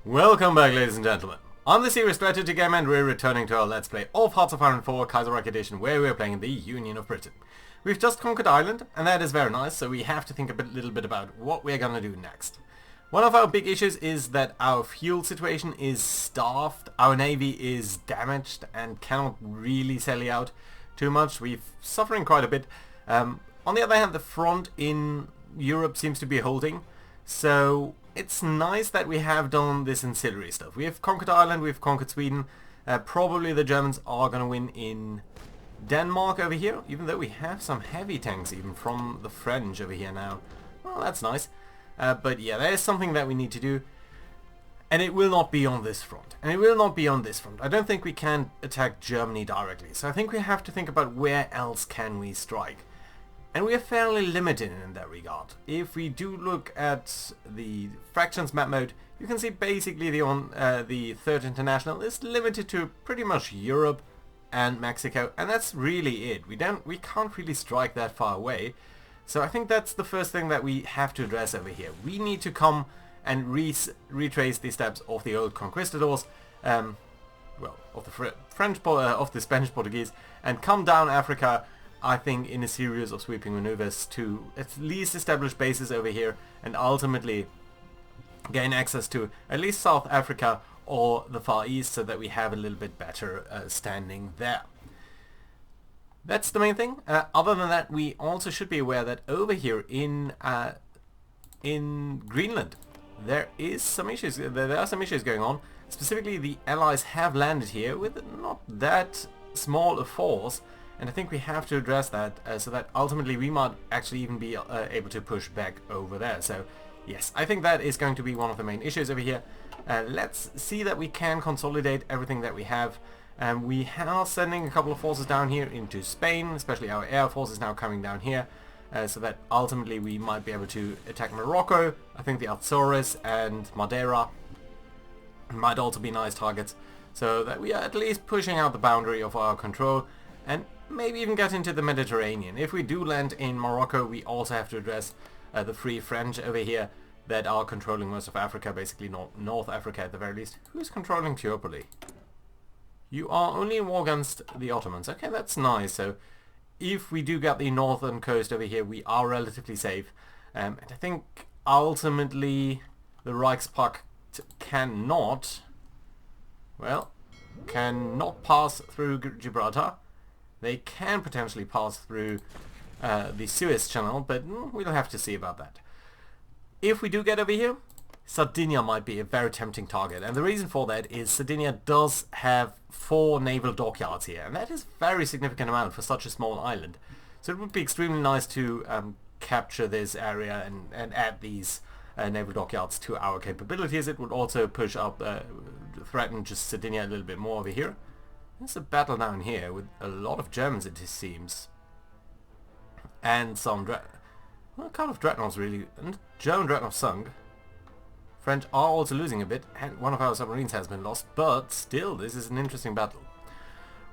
Welcome back, ladies and gentlemen. I'm the Serious Strategy Gamer and we're returning to our Let's Play of Hearts of Iron 4 Kaiserreich Edition, where we're playing the Union of Britain. We've just conquered Ireland, and that is very nice, so we have to think a little bit about what we're gonna do next. One of our big issues is that our fuel situation is starved, our navy is damaged and cannot really sally out too much. We're suffering quite a bit. On the other hand, the front in Europe seems to be holding, so it's nice that we have done this ancillary stuff. We have conquered Ireland, we've conquered Sweden. Probably the Germans are going to win in Denmark over here, even though we have some heavy tanks even from the French over here now. Well, that's nice. But yeah, there's something that we need to do. And it will not be on this front. And it will not be on this front. I don't think we can attack Germany directly. So I think we have to think about where else can we strike. And we are fairly limited in that regard. If we do look at the fractions map mode, you can see basically the Third International is limited to pretty much Europe and Mexico, and that's really it. We can't really strike that far away. So I think that's the first thing that we have to address over here. We need to come and retrace the steps of the old conquistadors, well, of the Spanish Portuguese, and come down Africa. I think in a series of sweeping maneuvers to at least establish bases over here and ultimately gain access to at least South Africa or the Far East, so that we have a little bit better standing there. That's the main thing. Other than that, we also should be aware that over here in Greenland there is some issues. There are some issues going on. Specifically, the Allies have landed here with not that small a force. And I think we have to address that so that ultimately we might actually even be able to push back over there. So yes, I think that is going to be one of the main issues over here. Let's see that we can consolidate everything that we have. We are sending a couple of forces down here into Spain, especially our air force is now coming down here. So that ultimately we might be able to attack Morocco. I think the Azores and Madeira might also be nice targets. So that we are at least pushing out the boundary of our control. And maybe even get into the Mediterranean. If we do land in Morocco, we also have to address the Free French over here that are controlling most of Africa, basically North Africa at the very least. Who's controlling Tripoli? You are only in war against the Ottomans. Okay, that's nice. So if we do get the northern coast over here, we are relatively safe. And I think ultimately the Reichspakt cannot pass through Gibraltar. They can potentially pass through the Suez Channel, but we'll have to see about that. If we do get over here, Sardinia might be a very tempting target, and the reason for that is Sardinia does have 4 naval dockyards here, and that is a very significant amount for such a small island. So it would be extremely nice to capture this area and add these naval dockyards to our capabilities. It would also push up, threaten just Sardinia a little bit more over here. There's a battle down here with a lot of Germans, it seems. And some what kind of dreadnoughts really? And German dreadnought sunk. French are also losing a bit, and one of our submarines has been lost, but still, this is an interesting battle.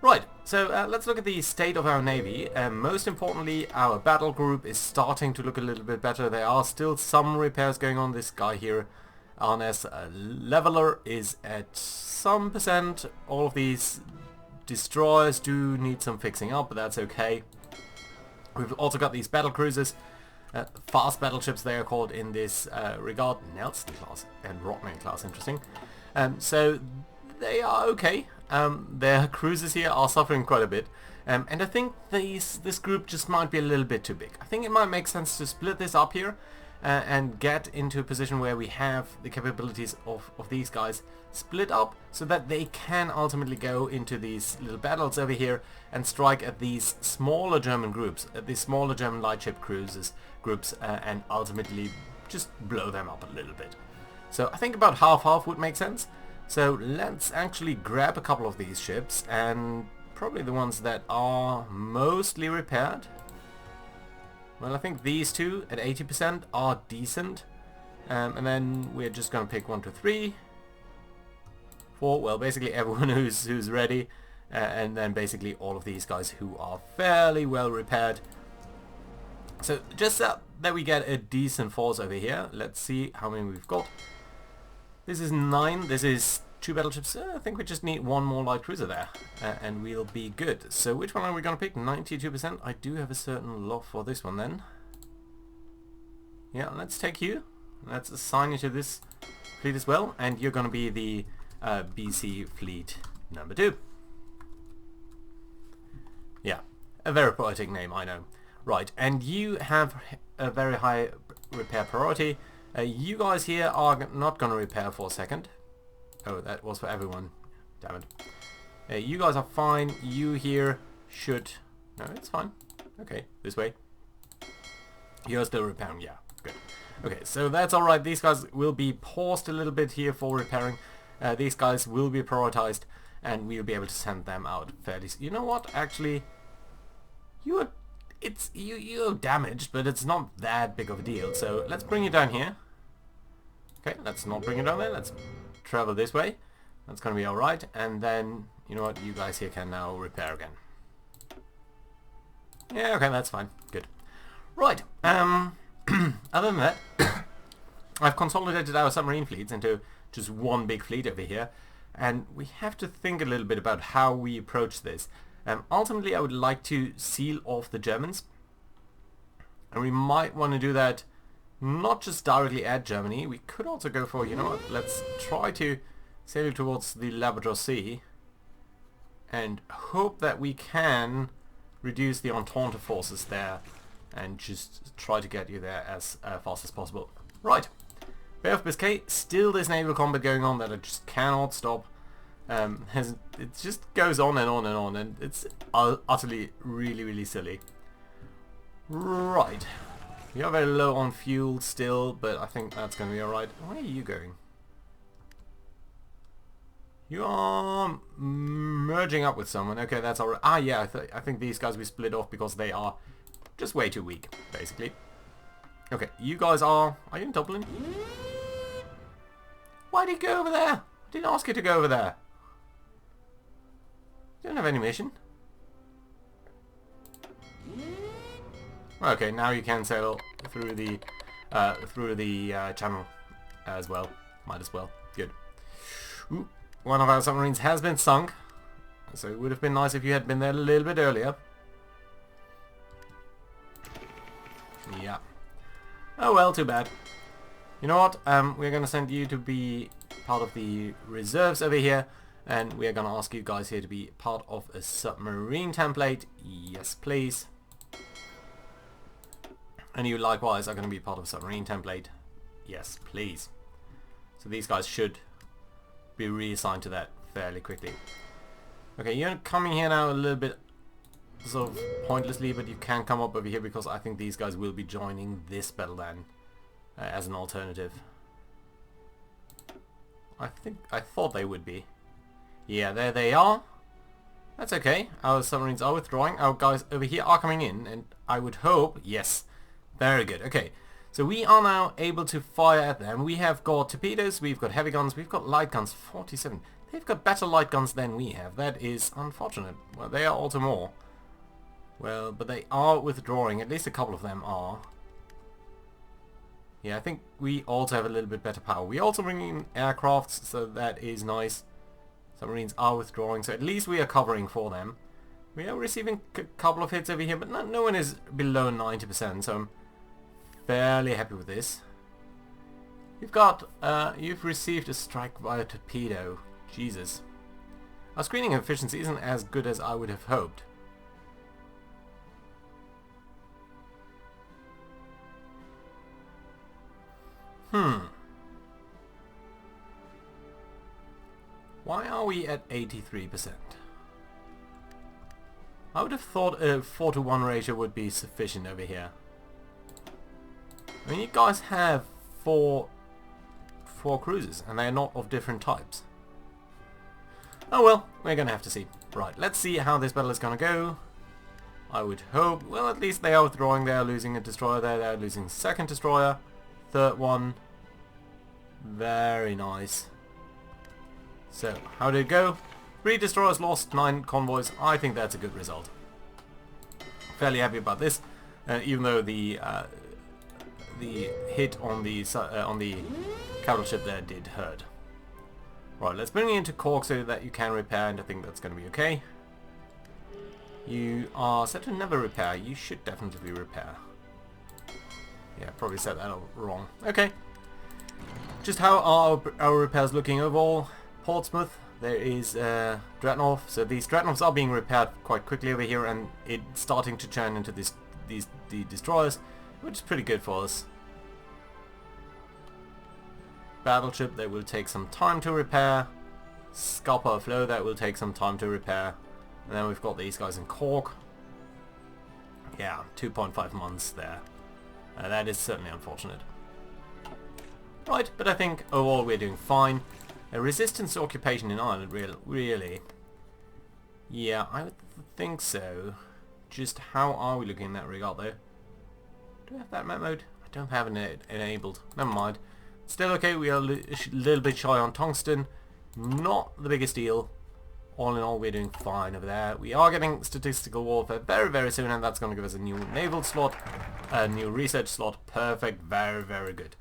Right, so let's look at the state of our navy. Most importantly, our battle group is starting to look a little bit better. There are still some repairs going on. This guy here, Arnes Leveler, is at some percent. All of these destroyers do need some fixing up, but that's okay. We've also got these battle cruisers, fast battleships they are called in this regard, Nelson class and Rockman class, interesting. So they are okay. Their cruisers here are suffering quite a bit, and I think this group just might be a little bit too big. I think it might make sense to split this up here and get into a position where we have the capabilities of these guys split up so that they can ultimately go into these little battles over here and strike at these smaller German groups, at these smaller German lightship cruisers groups, and ultimately just blow them up a little bit. So I think about half-half would make sense. So let's actually grab a couple of these ships, and probably the ones that are mostly repaired. Well, I think these two at 80% are decent. And then we're just going to pick 1, 2, 3, 4, well, basically everyone who's ready. And then basically all of these guys who are fairly well repaired. So just that we get a decent force over here. Let's see how many we've got. This is 9. This is 2 battleships. I think we just need 1 more light cruiser there, and we'll be good. So which one are we going to pick? 92%. I do have a certain love for this one then. Yeah, let's take you. Let's assign you to this fleet as well, and you're going to be the BC fleet number 2. Yeah, a very poetic name, I know. Right, and you have a very high repair priority. You guys here are not going to repair for a second. Oh, that was for everyone. Damn it. You guys are fine. You here should... No, it's fine. Okay, this way. You're still repairing. Yeah, good. Okay, so that's alright. These guys will be paused a little bit here for repairing. These guys will be prioritized, and we'll be able to send them out fairly... You know what? Actually, you're damaged, but it's not that big of a deal. So let's bring you down here. Okay, let's not bring you down there. Let's travel this way. That's going to be alright. And then, you know what? You guys here can now repair again. Yeah, okay, that's fine. Good. Right. Other than that, I've consolidated our submarine fleets into just one big fleet over here. And we have to think a little bit about how we approach this. Ultimately, I would like to seal off the Germans. And we might want to do that not just directly at Germany. We could also go for, you know what, let's try to sail towards the Labrador Sea and hope that we can reduce the Entente forces there and just try to get you there as fast as possible. Right. Bay of Biscay, still this naval combat going on that I just cannot stop. It just goes on and on and on, and it's utterly really silly. Right. We are very low on fuel still, but I think that's going to be alright. Where are you going? You are merging up with someone. Okay, that's alright. Ah, yeah, I think these guys we split off because they are just way too weak, basically. Okay, you guys are you in Dublin? Why did you go over there? I didn't ask you to go over there. You don't have any mission. Okay, now you can sail through the channel as well. Might as well. Good. Ooh, one of our submarines has been sunk, so it would have been nice if you had been there a little bit earlier. Yeah. Oh well, too bad. You know what? We're gonna send you to be part of the reserves over here, and we're gonna ask you guys here to be part of a submarine template. Yes, please. And you likewise are going to be part of a submarine template. Yes, please. So these guys should be reassigned to that fairly quickly. Okay, you're coming here now a little bit sort of pointlessly, but you can come up over here because I think these guys will be joining this battle then as an alternative. I thought they would be. Yeah, there they are. That's okay. Our submarines are withdrawing. Our guys over here are coming in, and I would hope, yes. Very good. Okay, so we are now able to fire at them. We have got torpedoes, we've got heavy guns, we've got light guns, 47. They've got better light guns than we have. That is unfortunate. Well, they are also more. Well, but they are withdrawing. At least a couple of them are. Yeah, I think we also have a little bit better power. We also bring in aircrafts, so that is nice. Submarines are withdrawing, so at least we are covering for them. We are receiving a couple of hits over here, but no one is below 90%, so I'm fairly happy with this. You've received a strike by a torpedo. Jesus. Our screening efficiency isn't as good as I would have hoped. Why are we at 83%? I would have thought a 4-to-1 ratio would be sufficient over here. I mean, you guys have four cruisers, and they are not of different types. Oh well, we're gonna have to see. Right, let's see how this battle is gonna go. I would hope, well, at least they are withdrawing. They are losing a destroyer there. They are losing second destroyer, third one. Very nice. So, how did it go? 3 destroyers lost, 9 convoys. I think that's a good result. Fairly happy about this, even though the hit on the capital ship there did hurt. Right, let's bring you into Cork so that you can repair, and I think that's going to be okay. You are set to never repair. You should definitely repair. Yeah, probably set that up wrong. Okay. Just how are our repairs looking overall? Portsmouth, there is Dreadnought. So these Dreadnoughts are being repaired quite quickly over here, and it's starting to turn into the destroyers, which is pretty good for us. Battleship, that will take some time to repair. Scalper Flow, that will take some time to repair. And then we've got these guys in Cork. Yeah, 2.5 months there. That is certainly unfortunate. Right, but I think overall we're doing fine. Resistance to occupation in Ireland, really? Yeah, I would think so. Just how are we looking in that regard though? Do I have that map mode? I don't have it enabled. Never mind. Still okay, we are a little bit shy on tungsten. Not the biggest deal. All in all, we're doing fine over there. We are getting statistical warfare very, very soon, and that's going to give us a new naval slot, a new research slot. Perfect, very, very good.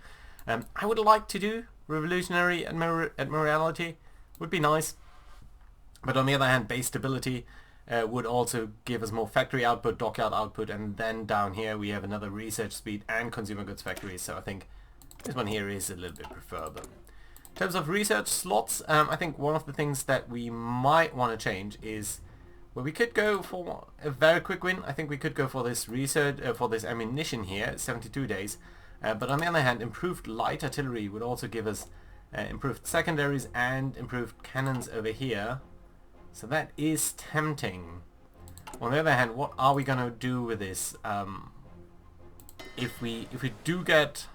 I would like to do revolutionary admiralty. Would be nice. But on the other hand, base stability would also give us more factory output, dockyard output, and then down here we have another research speed and consumer goods factories. So I think this one here is a little bit preferable. In terms of research slots, I think one of the things that we might want to change is, well, we could go for a very quick win. I think we could go for this research, for this ammunition here, 72 days. But on the other hand, improved light artillery would also give us improved secondaries and improved cannons over here. So that is tempting. On the other hand, what are we going to do with this? If we do get...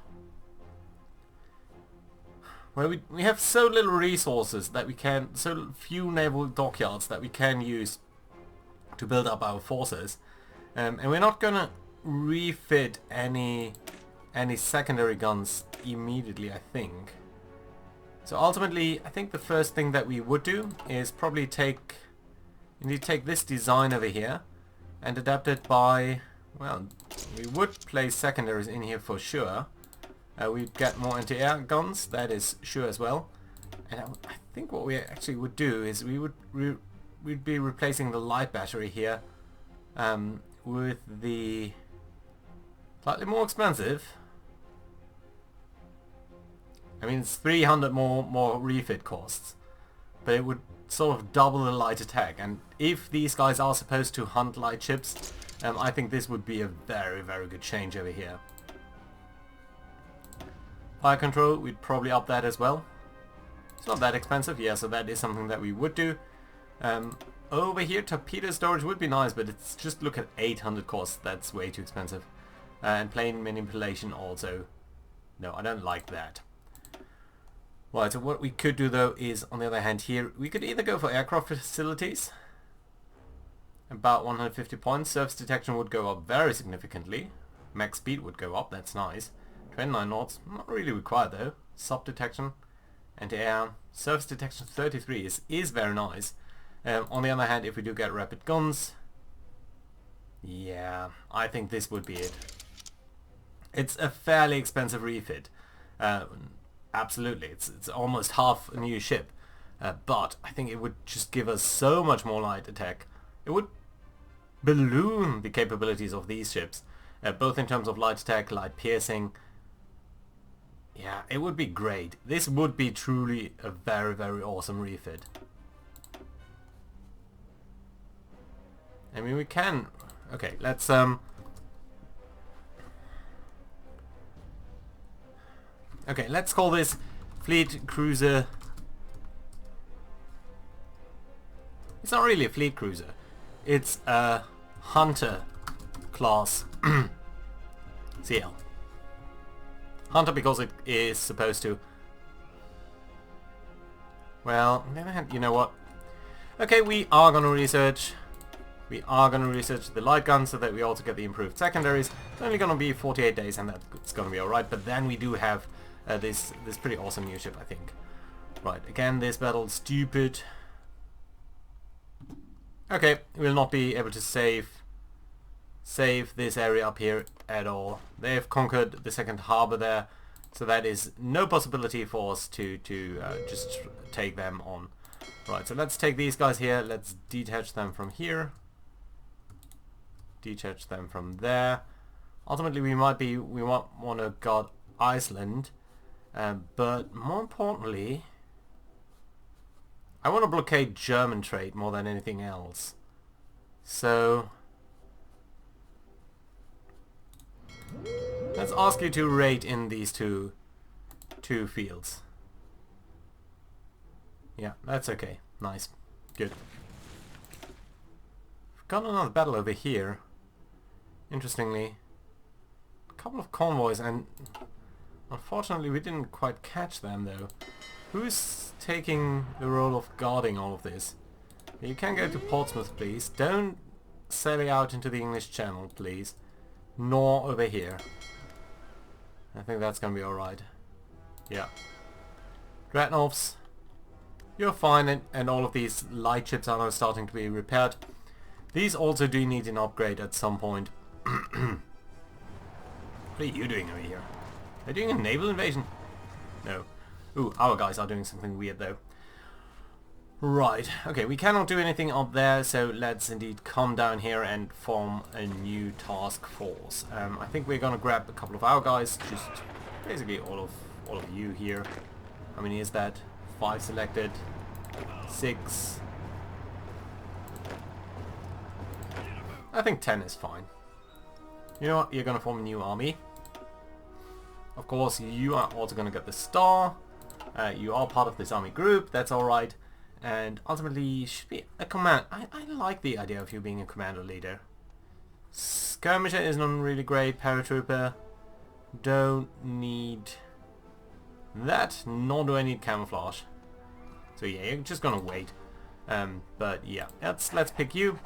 Well, we have so little resources that we can, so few naval dockyards that we can use to build up our forces, and we're not gonna refit any secondary guns immediately, I think. So ultimately, I think the first thing that we would do is probably take this design over here and adapt it by, well, we would place secondaries in here for sure. We'd get more anti-air guns, that is sure as well. And I think what we actually would do is we'd be replacing the light battery here with the slightly more expensive. I mean, it's 300 more refit costs, but it would sort of double the light attack. And if these guys are supposed to hunt light ships, I think this would be a very, very good change over here. Fire control, we'd probably up that as well. It's not that expensive, yeah, so that is something that we would do. Over here, torpedo storage would be nice, but it's just look at 800 costs, that's way too expensive. And plane manipulation also. No, I don't like that. Right, so what we could do though is, on the other hand here, we could either go for aircraft facilities. About 150 points. Surface detection would go up very significantly. Max speed would go up, that's nice. 29 knots, not really required though. Sub detection, anti-air, surface detection 33 is very nice. On the other hand, if we do get rapid guns, yeah, I think this would be it. It's a fairly expensive refit. Absolutely, it's almost half a new ship. But I think it would just give us so much more light attack. It would balloon the capabilities of these ships, both in terms of light attack, light piercing. Yeah, it would be great. This would be truly a very, very awesome refit. I mean, we can... Okay, let's... Okay, let's call this Fleet Cruiser... It's not really a Fleet Cruiser. It's a Hunter class CL. Hunter because it is supposed to... Well, on the other hand, you know what? Okay, we are going to research. We are going to research the light gun so that we also get the improved secondaries. It's only going to be 48 days and that's going to be alright. But then we do have this pretty awesome new ship, I think. Right, again, this battle stupid. Okay, we'll not be able to save this area up here at all. They've conquered the second harbor there. So that is no possibility for us to just take them on. Right, so let's take these guys here. Let's detach them from here. Detach them from there. Ultimately, we might want to guard Iceland, but more importantly, I want to blockade German trade more than anything else. So let's ask you to raid in these two fields. Yeah, that's okay. Nice. Good. We've got another battle over here. Interestingly, a couple of convoys, and unfortunately we didn't quite catch them though. Who's taking the role of guarding all of this? You can go to Portsmouth, please. Don't sail out into the English Channel, please. Nor over here. I think that's gonna be alright. Yeah. Dreadnoughts, you're fine, and all of these light ships are now starting to be repaired. These also do need an upgrade at some point. What are you doing over here? Are you doing a naval invasion? No. Ooh, our guys are doing something weird though. Right, okay, we cannot do anything up there, so let's indeed come down here and form a new task force. I think we're gonna grab a couple of our guys, just basically all of you here. How many is that? 5 selected. 6. I think 10 is fine. You know what? You're gonna form a new army. Of course, you are also gonna get the star. You are part of this army group. That's all right. And ultimately, you should be a command. I like the idea of you being a commander leader. Skirmisher is not really great. Paratrooper. Don't need that. Nor do I need camouflage. So yeah, you're just gonna wait. But yeah, let's pick you.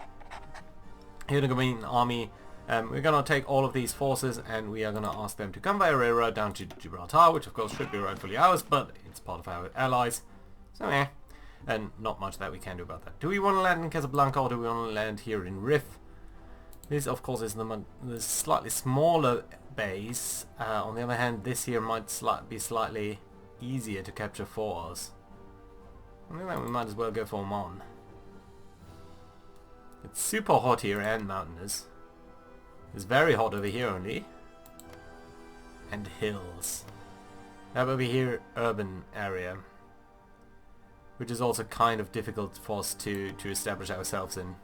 You're gonna be an army. We're gonna take all of these forces and we are gonna ask them to come via railroad down to Gibraltar, which of course should be rightfully ours, but it's part of our allies. So yeah, and not much that we can do about that. Do we want to land in Casablanca or do we want to land here in Rif? This of course is the slightly smaller base. On the other hand, this here might be slightly easier to capture for us. I think that we might as well go for Oman. It's super hot here and mountainous. It's very hot over here only. And hills. Now over here, urban area. Which is also kind of difficult for us to establish ourselves in.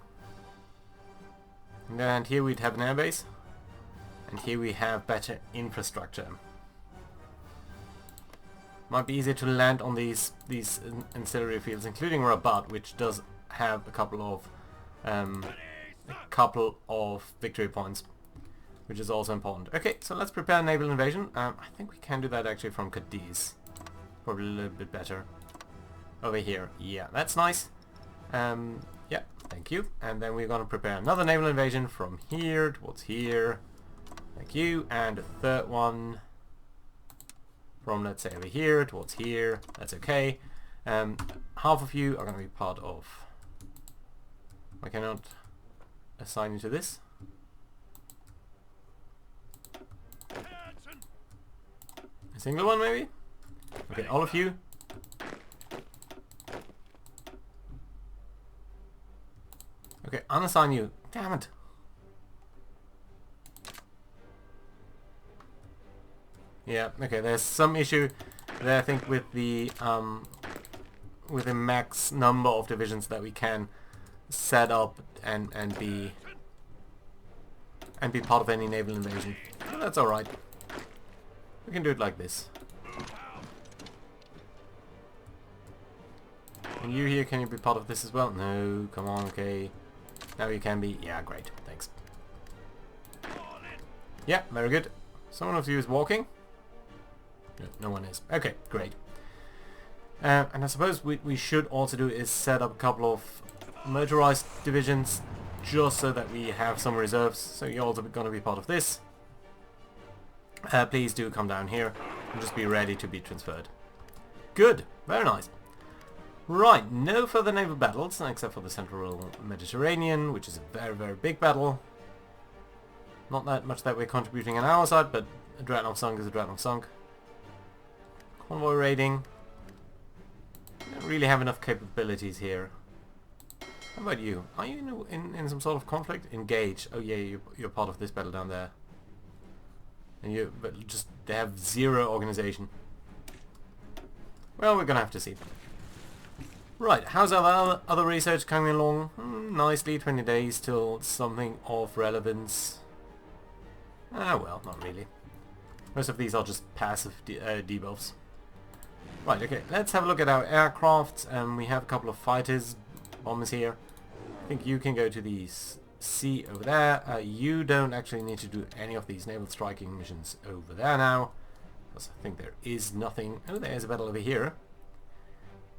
And here we'd have an airbase. And here we have better infrastructure. Might be easier to land on these ancillary fields, including Rabat, which does have a couple of victory points, which is also important. Okay, so let's prepare a naval invasion. I think we can do that actually from Cadiz. Probably a little bit better. Over here. Yeah, that's nice. Yeah, thank you. And then we're going to prepare another naval invasion from here towards here. Thank you. And a third one from, let's say, over here towards here. That's okay. Half of you are going to be part of... I cannot assign you to this. A single one maybe? Okay, all of you. Okay, unassign you. Damn it. Yeah, okay, there's some issue there I think with the max number of divisions that we can set up and be part of any naval invasion. Well, that's alright. We can do it like this. And you here, can you be part of this as well? No, come on, okay. Now you can be. Yeah, great, thanks. Yeah, very good. Someone of you is walking? No, no one is. Okay, great. And I suppose we should also do is set up a couple of motorized divisions just so that we have some reserves. So you're also going to be part of this. Please do come down here and just be ready to be transferred. Good, very nice. Right, no further naval battles except for the Central Mediterranean, which is a very, very big battle. Not that much that we're contributing on our side, but a dreadnought sunk is a dreadnought sunk. Convoy raiding. I don't really have enough capabilities here. How about you? Are you in some sort of conflict? Engage. Oh yeah, you're part of this battle down there. And but just they have zero organization. Well, we're gonna have to see. Right, how's our other research coming along? Nicely, 20 days till something of relevance. Ah, well, not really. Most of these are just passive debuffs. Right, okay, let's have a look at our aircrafts. We have a couple of fighters, bombers here. I think you can go to the sea over there. You don't actually need to do any of these naval striking missions over there now. Because I think there is nothing... Oh, there's a battle over here.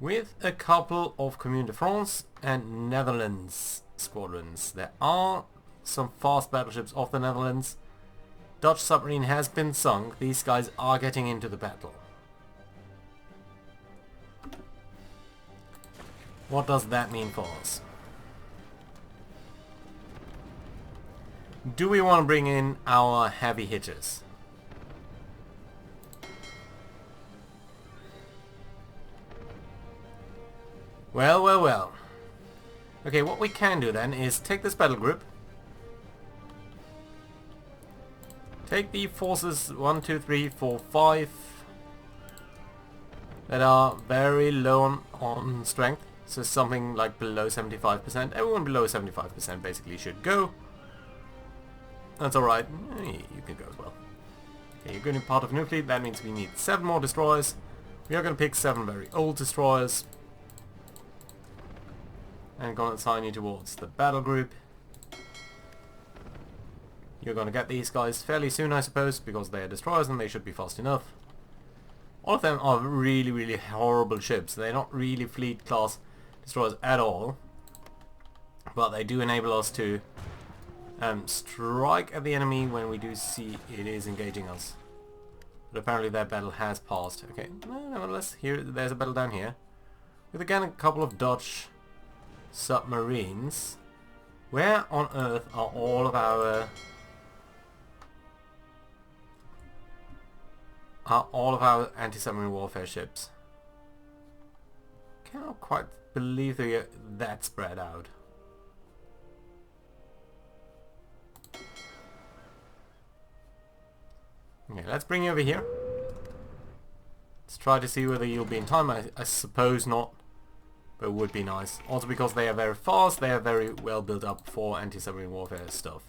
With a couple of Commune de France and Netherlands squadrons. There are some fast battleships of the Netherlands. Dutch submarine has been sunk. These guys are getting into the battle. What does that mean for us? Do we want to bring in our heavy hitters? Well, well, well. Okay, what we can do then is take this battle group. Take the forces 1, 2, 3, 4, 5 that are very low on strength. So something like below 75%. Everyone below 75% basically should go. That's alright. You can go as well. Okay, you're going to be part of a new fleet. That means we need 7 more destroyers. We are going to pick 7 very old destroyers. And going to assign you towards the battle group. You're going to get these guys fairly soon, I suppose, because they are destroyers and they should be fast enough. All of them are really, really horrible ships. They're not really fleet class destroyers at all. But they do enable us to strike at the enemy when we do see it is engaging us. But apparently that battle has passed. Okay, nevertheless, there's a battle down here. With again a couple of Dutch submarines. Where on earth are all of our anti-submarine warfare ships? Cannot quite believe they're that spread out. Okay, let's bring you over here. Let's try to see whether you'll be in time. I suppose not. But it would be nice. Also because they are very fast, they are very well built up for anti-submarine warfare stuff.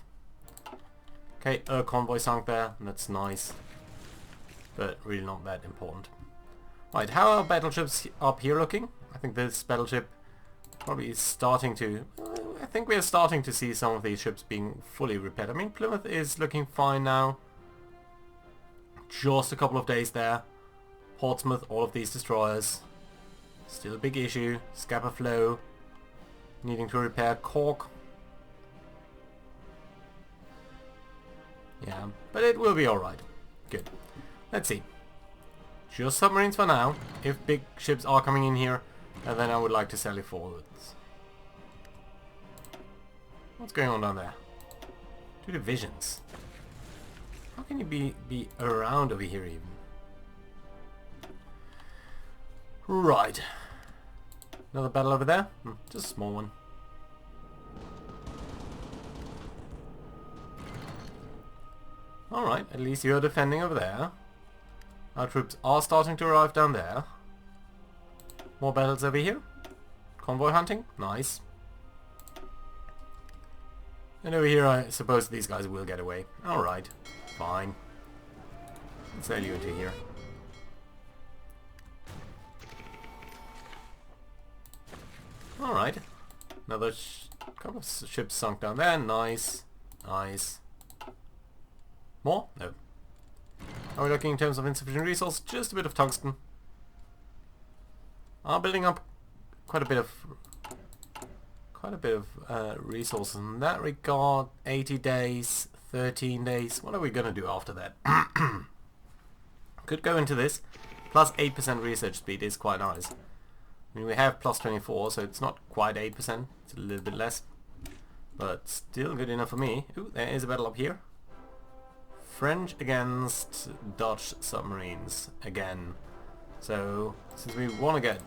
Okay, a convoy sunk there. That's nice. But really not that important. Right, how are battleships up here looking? I think this battleship probably is starting to... I think we are starting to see some of these ships being fully repaired. I mean, Plymouth is looking fine now. Just a couple of days there. Portsmouth, all of these destroyers. Still a big issue. Scapa Flow. Needing to repair. Cork. Yeah, but it will be alright. Good. Let's see. Just submarines for now. If big ships are coming in here, then I would like to sell it forwards. What's going on down there? 2 divisions. How can you be around over here even? Right. Another battle over there? Just a small one. Alright, at least you're defending over there. Our troops are starting to arrive down there. More battles over here. Convoy hunting? Nice. And over here I suppose these guys will get away. Alright, fine. Let's sail you into here. Alright. Another couple of ships sunk down there. Nice. Nice. More? No. Are we looking in terms of insufficient resource? Just a bit of tungsten. Are building up quite a bit of resources in that regard. 80 days, 13 days. What are we gonna do after that? Could go into this. Plus 8% research speed is quite nice. I mean, we have plus 24, so it's not quite 8%. It's a little bit less. But still good enough for me. Ooh, there is a battle up here. French against Dutch submarines. Again. So, since we want to get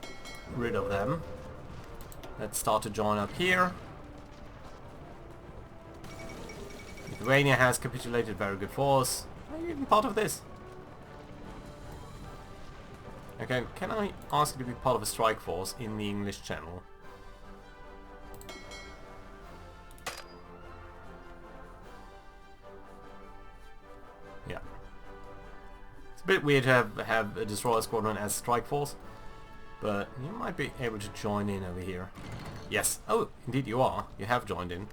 rid of them, let's start to join up here. Lithuania has capitulated, very good for us. Are you even part of this? Okay, can I ask you to be part of a strike force in the English Channel? Yeah. It's a bit weird to have a destroyer squadron as strike force, but you might be able to join in over here. Yes. Oh, indeed you are. You have joined in.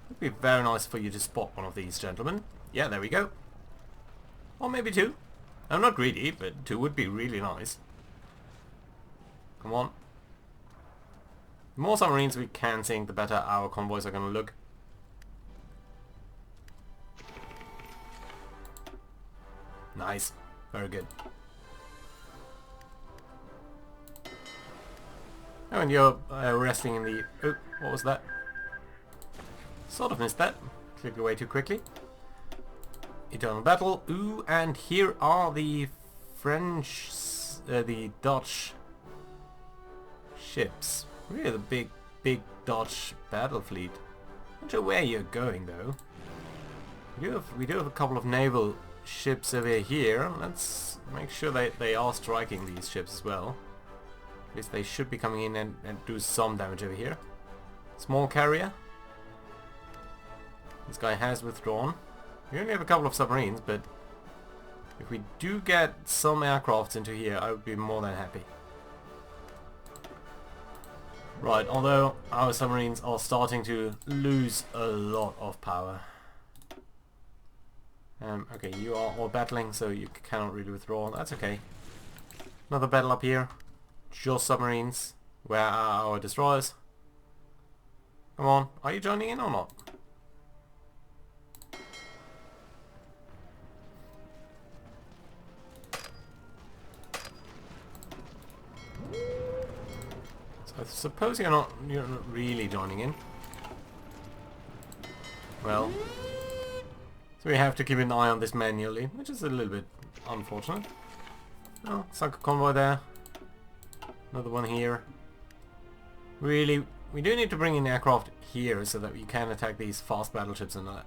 It'd be very nice for you to spot one of these gentlemen. Yeah, there we go. Or maybe two. I'm not greedy, but two would be really nice. Come on. The more submarines we can sink, the better our convoys are going to look. Nice. Very good. Oh, and you're resting in the... Oh, what was that? Sort of missed that. Clicked away too quickly. Eternal battle. Ooh, and here are the French... the Dutch ships. Really the big Dutch battle fleet. Not sure where you're going though. We do have a couple of naval ships over here. Let's make sure they are striking these ships as well. At least they should be coming in and do some damage over here. Small carrier. This guy has withdrawn. We only have a couple of submarines, but if we do get some aircrafts into here, I would be more than happy. Right, although our submarines are starting to lose a lot of power. Okay, you are all battling, so you cannot really withdraw. That's okay. Another battle up here. Just submarines. Where are our destroyers? Come on, are you joining in or not? I suppose you're not really joining in. Well, so we have to keep an eye on this manually, which is a little bit unfortunate. Oh, sunk a convoy there. Another one here. Really, we do need to bring in aircraft here so that we can attack these fast battleships and that.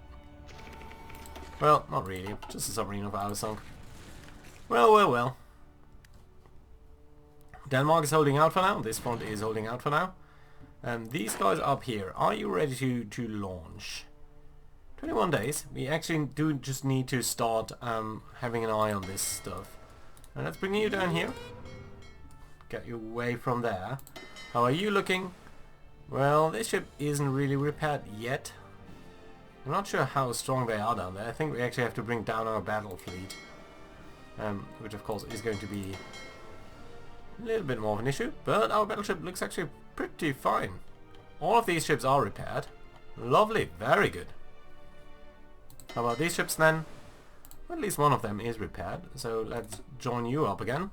Well, not really. Just a submarine of ours sunk. Well, well, well. Denmark is holding out for now. This front is holding out for now. These guys up here, are you ready to launch? 21 days. We actually do just need to start having an eye on this stuff. And let's bring you down here. Get you away from there. How are you looking? Well, this ship isn't really repaired yet. I'm not sure how strong they are down there. I think we actually have to bring down our battle fleet. Which of course is going to be a little bit more of an issue, but our battleship looks actually pretty fine. All of these ships are repaired. Lovely, very good. How about these ships then? Well, at least one of them is repaired, so let's join you up again.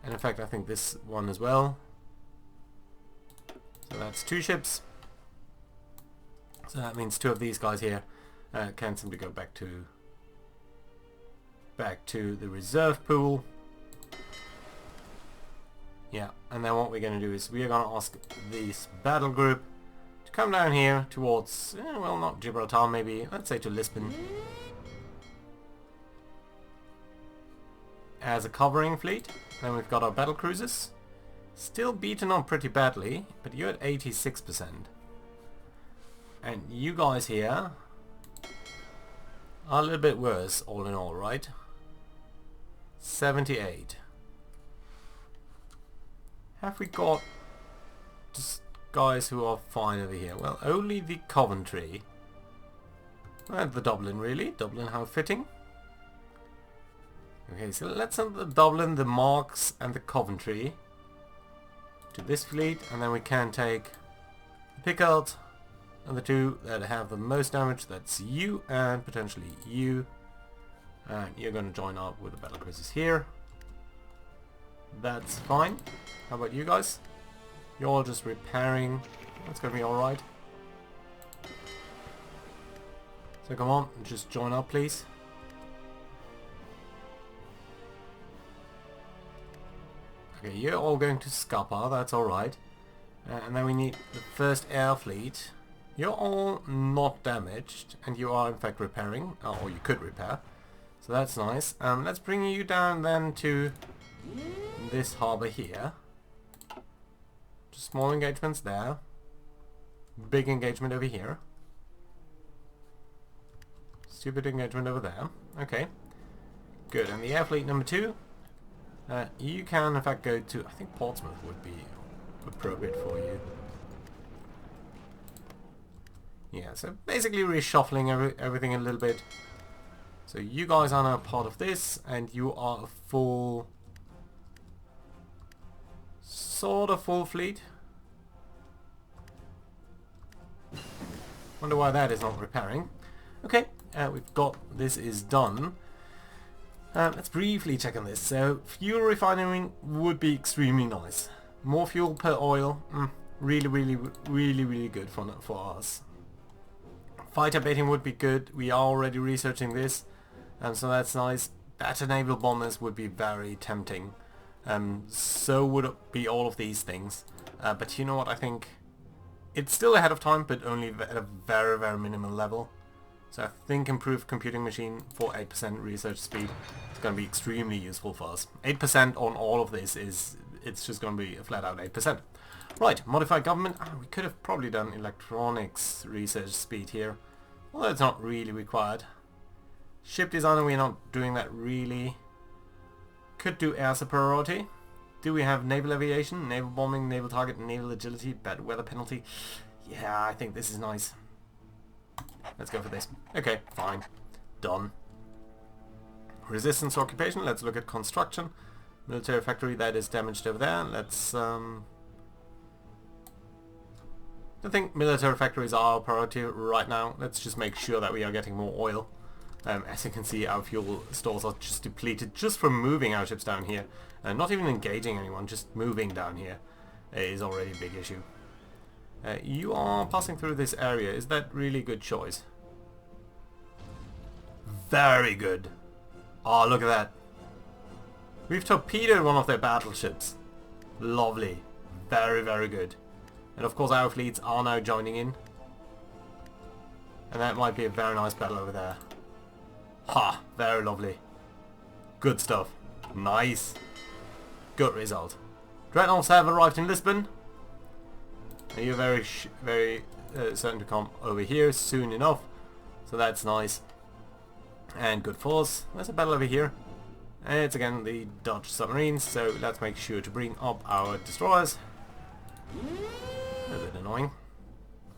And in fact I think this one as well. So that's two ships. So that means two of these guys here can simply go back to the reserve pool. Yeah, and then what we're going to do is we are going to ask this battle group to come down here towards, well, not Gibraltar, maybe, let's say to Lisbon. As a covering fleet. Then we've got our battle cruisers. Still beaten on pretty badly, but you're at 86%. And you guys here are a little bit worse, all in all, right? 78. Have we got just guys who are fine over here? Well, only the Coventry. And the Dublin, really. Dublin, how fitting. Okay, so let's send the Dublin, the Marks, and the Coventry to this fleet, and then we can take the Picard and the two that have the most damage. That's you and potentially you. And you're going to join up with the battle cruisers here. That's fine. How about you guys? You're all just repairing. That's going to be alright. So come on, just join up please. Okay, you're all going to Scapa, that's alright. And then we need the first air fleet. You're all not damaged, and you are in fact repairing, or you could repair. So that's nice. Let's bring you down then to this harbour here. Just small engagements there. Big engagement over here. Stupid engagement over there. Okay. Good, and the air fleet number 2. You can in fact go to, I think Portsmouth would be appropriate for you. Yeah, so basically reshuffling everything a little bit. So you guys are now part of this, and you are a full, sort of full fleet. Wonder why that is not repairing. Okay, we've got, this is done. Let's briefly check on this. So fuel refining would be extremely nice. More fuel per oil, really good for us. Fighter baiting would be good. We are already researching this, so that's nice. Better naval bombers would be very tempting. So would be all of these things. But you know what? I think it's still ahead of time, but only at a very minimal level. So I think improved computing machine for 8% research speed is going to be extremely useful for us. 8% on all of this is, it's just going to be a flat out 8%. Right, modified government. We could have probably done electronics research speed here. Although it's not really required. Ship designer, we're not doing that really. Could do air superiority. Do we have naval aviation, naval bombing, naval target, naval agility, bad weather penalty? Yeah, I think this is nice. Let's go for this. Okay, fine. Done. Resistance occupation, let's look at construction. Military factory, that is damaged over there. Let's I think military factories are our priority right now. Let's just make sure that we are getting more oil. As you can see, our fuel stores are just depleted just from moving our ships down here. Not even engaging anyone, just moving down here is already a big issue. You are passing through this area. Is that really a good choice? Very good. Oh, look at that. We've torpedoed one of their battleships. Lovely. Very good. And of course our fleets are now joining in. And that might be a very nice battle over there. Ha! Very lovely. Good stuff. Nice. Good result. Dreadnoughts have arrived in Lisbon. And you're very certain to come over here soon enough. So that's nice. And good force. There's a battle over here. And it's again the Dutch submarines. So let's make sure to bring up our destroyers. A bit annoying.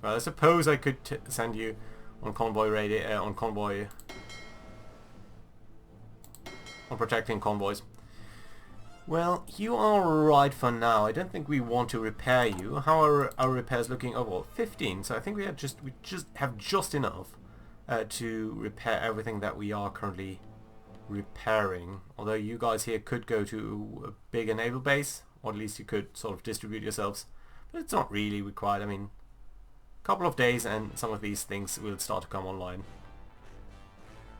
Well, I suppose I could send you on convoy radio, on protecting convoys. Well, you are right for now. I don't think we want to repair you. How are our repairs looking overall? 15. So I think we just have just enough to repair everything that we are currently repairing. Although you guys here could go to a bigger naval base, or at least you could sort of distribute yourselves. But it's not really required. I mean, a couple of days and some of these things will start to come online.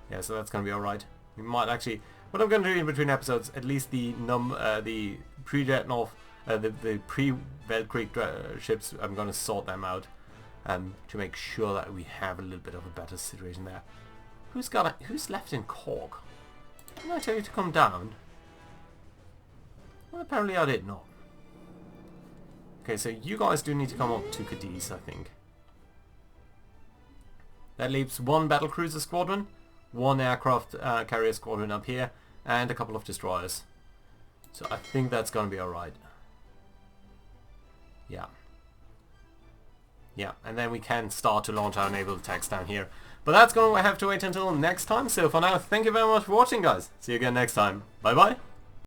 Yeah, so that's going to be alright. We might actually... What I'm going to do in between episodes, at least the pre-Dreadnought, the pre-Weltkrieg ships, I'm going to sort them out to make sure that we have a little bit of a better situation there. Who's left in Cork? Didn't I tell you to come down? Well, apparently I did not. Okay, so you guys do need to come up to Cadiz, I think. That leaves one battlecruiser squadron, one aircraft carrier squadron up here, and a couple of destroyers. So I think that's going to be alright. Yeah. Yeah, and then we can start to launch our naval attacks down here. But that's going to have to wait until next time. So for now, thank you very much for watching, guys. See you again next time. Bye bye.